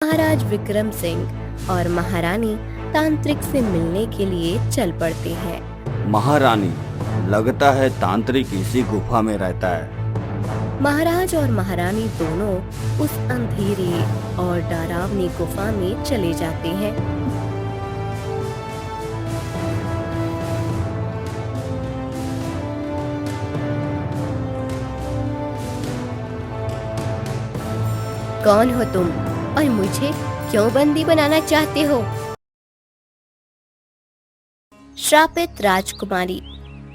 महाराज विक्रम सिंह और महारानी तांत्रिक से मिलने के लिए चल पड़ते हैं। महारानी, लगता है तांत्रिक इसी गुफा में रहता है। महाराज और महारानी दोनों उस अंधेरे और डरावनी गुफा में चले जाते हैं। कौन हो तुम और मुझे क्यों बंदी बनाना चाहते हो? श्रापित राजकुमारी।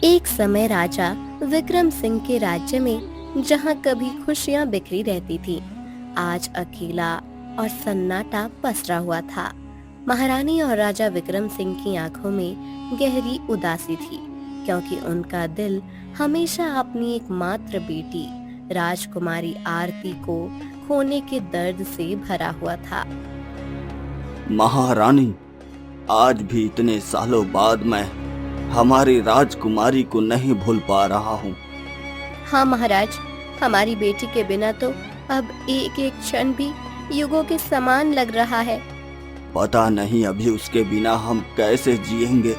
एक समय राजा विक्रम सिंह के राज्य में जहाँ कभी खुशियाँ बिखरी रहती थी, आज अकेला और सन्नाटा पसरा हुआ था। महारानी और राजा विक्रम सिंह की आंखों में गहरी उदासी थी, क्योंकि उनका दिल हमेशा अपनी एकमात्र बेटी राजकुमारी आरती को खोने के दर्द से भरा हुआ था। महारानी, आज भी इतने सालों बाद मैं हमारी राजकुमारी को नहीं भूल पा रहा हूँ। हाँ महाराज, हमारी बेटी के बिना तो अब एक एक क्षण भी युगों के समान लग रहा है। पता नहीं अभी उसके बिना हम कैसे जिएंगे।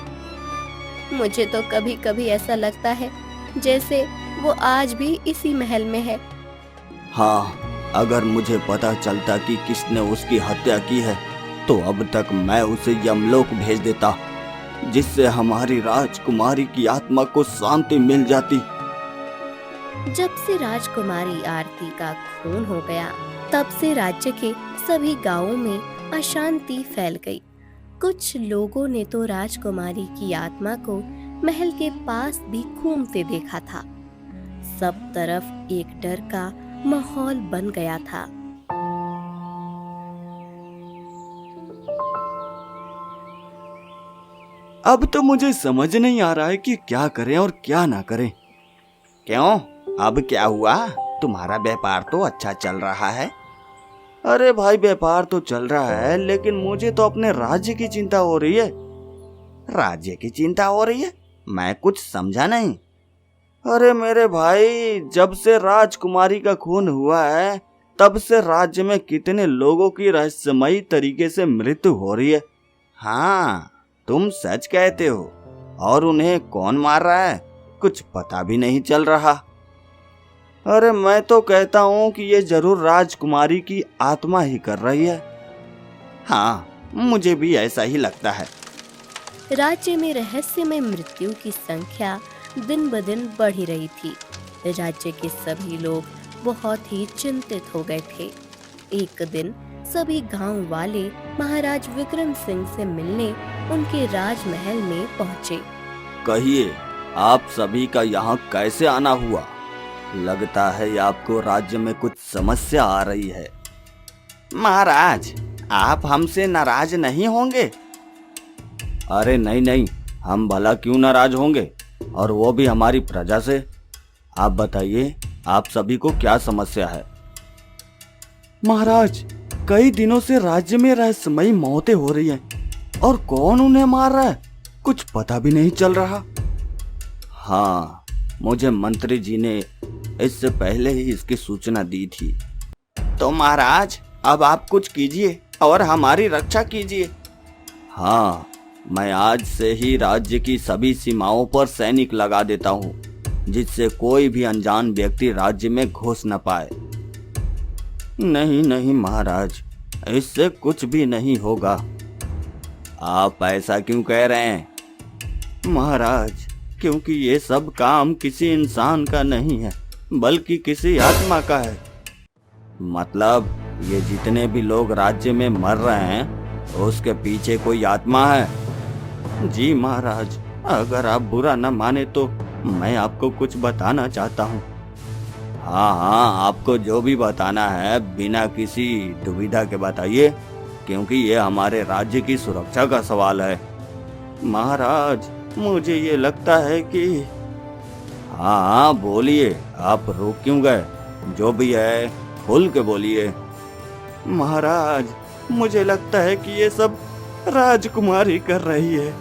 मुझे तो कभी कभी ऐसा लगता है जैसे वो आज भी इसी महल में है। हाँ, अगर मुझे पता चलता कि किसने उसकी हत्या की है तो अब तक मैं उसे यमलोक भेज देता, जिससे हमारी राजकुमारी की आत्मा को शांति मिल जाती। जब से राजकुमारी आरती का खून हो गया, तब से राज्य के सभी गांवों में अशांति फैल गई। कुछ लोगों ने तो राजकुमारी की आत्मा को महल के पास भी घूमते देखा था। सब तरफ एक डर का माहौल बन गया था। अब तो मुझे समझ नहीं आ रहा है कि क्या करें और क्या ना करें। क्यों, अब क्या हुआ? तुम्हारा व्यापार तो अच्छा चल रहा है। अरे भाई, व्यापार तो चल रहा है, लेकिन मुझे तो अपने राज्य की चिंता हो रही है। राज्य की चिंता हो रही है? मैं कुछ समझा नहीं। अरे मेरे भाई, जब से राजकुमारी का खून हुआ है, तब से राज्य में कितने लोगों की रहस्यमयी तरीके से मृत्यु हो रही है। हाँ, तुम सच कहते हो। और उन्हें कौन मार रहा है, कुछ पता भी नहीं चल रहा। अरे मैं तो कहता हूँ कि ये जरूर राजकुमारी की आत्मा ही कर रही है। हाँ, मुझे भी ऐसा ही लगता है। राज्य में रहस्यमय मृत्यु की संख्या दिन ब दिन बढ़ ही रही थी। राज्य के सभी लोग बहुत ही चिंतित हो गए थे। एक दिन सभी गांव वाले महाराज विक्रम सिंह से मिलने उनके राजमहल में पहुंचे। कहिए, आप सभी का यहाँ कैसे आना हुआ? लगता है आपको राज्य में कुछ समस्या आ रही है। महाराज, आप हमसे नाराज नहीं होंगे? अरे नहीं नहीं, हम भला क्यों नाराज होंगे, और वो भी हमारी प्रजा से। आप बताइए, आप सभी को क्या समस्या है? महाराज, कई दिनों से राज्य में रहस्यमयी मौतें हो रही हैं, और कौन उन्हें मार रहा है कुछ पता भी नहीं चल रहा। हाँ, मुझे मंत्री जी ने इससे पहले ही इसकी सूचना दी थी। तो महाराज, अब आप कुछ कीजिए और हमारी रक्षा कीजिए। हाँ, मैं आज से ही राज्य की सभी सीमाओं पर सैनिक लगा देता हूँ, जिससे कोई भी अनजान व्यक्ति राज्य में घुस न पाए। नहीं नहीं महाराज, इससे कुछ भी नहीं होगा। आप ऐसा क्यों कह रहे हैं? महाराज, क्योंकि ये सब काम किसी इंसान का नहीं है, बल्कि किसी आत्मा का है। मतलब ये जितने भी लोग राज्य में मर रहे हैं, उसके पीछे कोई आत्मा है? जी महाराज, अगर आप बुरा न माने तो मैं आपको कुछ बताना चाहता हूँ। हाँ हाँ, आपको जो भी बताना है बिना किसी दुविधा के बताइए, क्योंकि ये हमारे राज्य की सुरक्षा का सवाल है। महाराज, मुझे ये लगता है कि हाँ हाँ बोलिए, आप रुक क्यों गए? जो भी है खुल के बोलिए। महाराज, मुझे लगता है कि ये सब राजकुमारी कर रही है।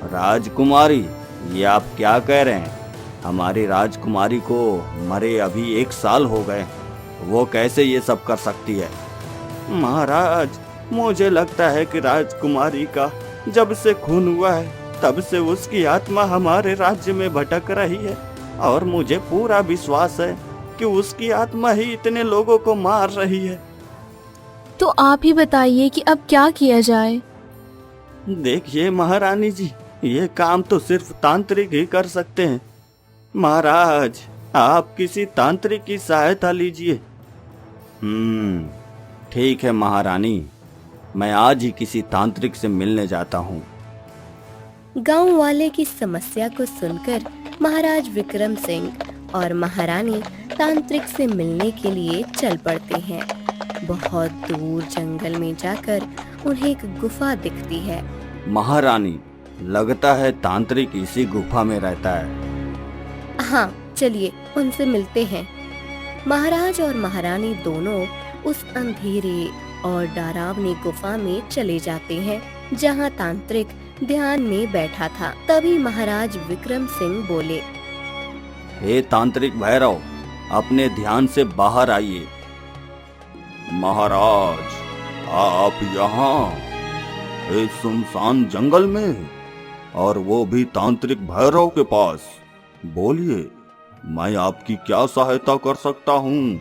राजकुमारी? ये आप क्या कह रहे हैं? हमारी राजकुमारी को मरे अभी 1 साल हो गए, वो कैसे ये सब कर सकती है? महाराज, मुझे लगता है कि राजकुमारी का जब से खून हुआ है तब से उसकी आत्मा हमारे राज्य में भटक रही है, और मुझे पूरा विश्वास है कि उसकी आत्मा ही इतने लोगों को मार रही है। तो आप ही बताइए कि अब क्या किया जाए। देखिए महारानी जी, ये काम तो सिर्फ तांत्रिक ही कर सकते हैं। महाराज, आप किसी तांत्रिक की सहायता लीजिए। ठीक है महारानी, मैं आज ही किसी तांत्रिक से मिलने जाता हूँ। गांव वाले की समस्या को सुनकर महाराज विक्रम सिंह और महारानी तांत्रिक से मिलने के लिए चल पड़ते हैं। बहुत दूर जंगल में जाकर उन्हें एक गुफा दिखती है। महारानी, लगता है तांत्रिक इसी गुफा में रहता है। हाँ, चलिए उनसे मिलते हैं। महाराज और महारानी दोनों उस अंधेरे और डरावनी गुफा में चले जाते हैं जहाँ तांत्रिक ध्यान में बैठा था। तभी महाराज विक्रम सिंह बोले, हे तांत्रिक भैरव, अपने ध्यान से बाहर आइए। महाराज, आप यहाँ इस सुनसान जंगल में, और वो भी तांत्रिक भैरव के पास। बोलिए, मैं आपकी क्या सहायता कर सकता हूँ?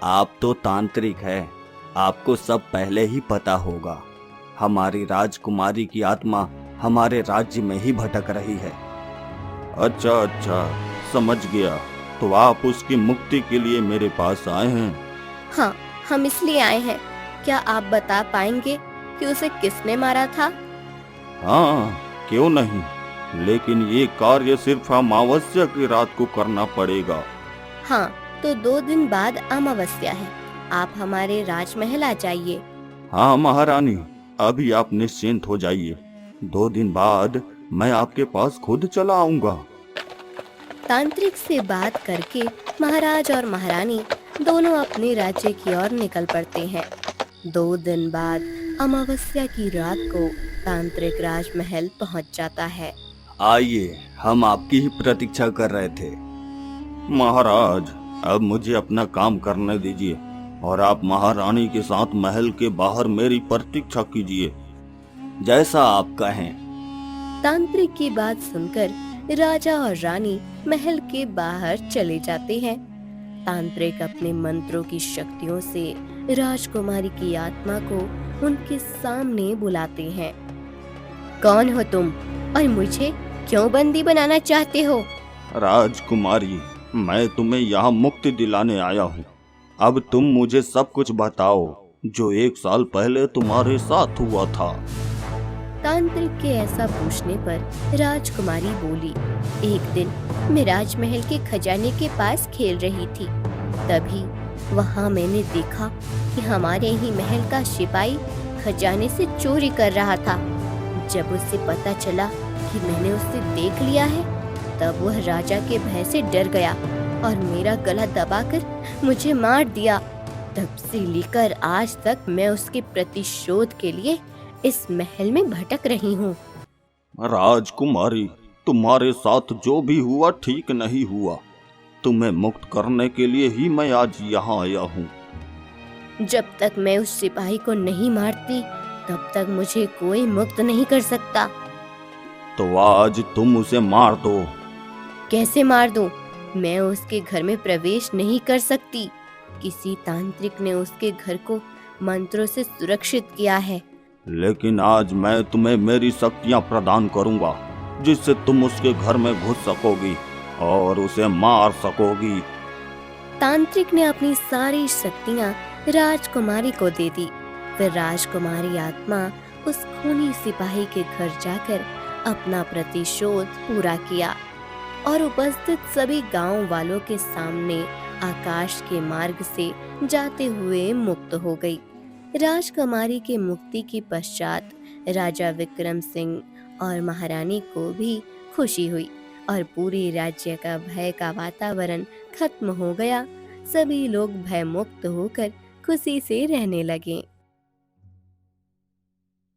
आप तो तांत्रिक है, आपको सब पहले ही पता होगा। हमारी राजकुमारी की आत्मा हमारे राज्य में ही भटक रही है। अच्छा, समझ गया। तो आप उसकी मुक्ति के लिए मेरे पास आए हैं? हाँ, हम इसलिए आए हैं। क्या आप बता पाएंगे कि उसे किसने मारा था? हाँ, क्यों नहीं, लेकिन ये कार्य सिर्फ अमावस्या की रात को करना पड़ेगा। हाँ, तो 2 दिन बाद अमावस्या है। आप हमारे राजमहल आ जाइए। हाँ महारानी, अभी आप निश्चिंत हो जाइए। 2 दिन बाद मैं आपके पास खुद चला आऊंगा। तांत्रिक से बात करके महाराज और महारानी दोनों अपने राज्य की ओर निकल पड़ते हैं। 2 दिन बाद अमावस्या की रात को तांत्रिक राजमहल पहुंच जाता है। आइए, हम आपकी ही प्रतीक्षा कर रहे थे। महाराज, अब मुझे अपना काम करने दीजिए और आप महारानी के साथ महल के बाहर मेरी प्रतीक्षा कीजिए। जैसा आप कहें। तांत्रिक की बात सुनकर राजा और रानी महल के बाहर चले जाते हैं। तांत्रिक अपने मंत्रों की शक्तियों से राजकुमारी की आत्मा को उनके सामने बुलाते हैं। कौन हो तुम और मुझे क्यों बंदी बनाना चाहते हो? राजकुमारी, मैं तुम्हें यहाँ मुक्ति दिलाने आया हूँ। अब तुम मुझे सब कुछ बताओ जो 1 साल पहले तुम्हारे साथ हुआ था। तांत्रिक के ऐसा पूछने पर राजकुमारी बोली, एक दिन मैं राजमहल के खजाने के पास खेल रही थी। तभी वहाँ मैंने देखा कि हमारे ही महल का सिपाही खजाने से चोरी कर रहा था। जब उसे पता चला कि मैंने उसे देख लिया है, तब वह राजा के भय से डर गया और मेरा गला दबाकर मुझे मार दिया। तब से लेकर आज तक मैं उसके प्रतिशोध के लिए इस महल में भटक रही हूँ। राजकुमारी, तुम्हारे साथ जो भी हुआ ठीक नहीं हुआ। तुम्हें मुक्त करने के लिए ही मैं आज यहाँ आया हूँ। जब तक मैं उस सिपाही को नहीं मारती, तब तक मुझे कोई मुक्त नहीं कर सकता। तो आज तुम उसे मार दो। कैसे मार दूं? मैं उसके घर में प्रवेश नहीं कर सकती। किसी तांत्रिक ने उसके घर को मंत्रों से सुरक्षित किया है। लेकिन आज मैं तुम्हें मेरी शक्तियाँ प्रदान करूँगा, जिससे तुम उसके घर में घुस सकोगी और उसे मार सकोगी। तांत्रिक ने अपनी सारी शक्तियाँ राजकुमारी को दे दी। फिर राजकुमारी आत्मा उस खूनी सिपाही के घर जाकर अपना प्रतिशोध पूरा किया और उपस्थित सभी गांव वालों के सामने आकाश के मार्ग से जाते हुए मुक्त हो गई। राजकुमारी के मुक्ति के पश्चात राजा विक्रम सिंह और महारानी को भी खुशी हुई और पूरे राज्य का भय का वातावरण खत्म हो गया। सभी लोग भय मुक्त होकर खुशी से रहने लगे।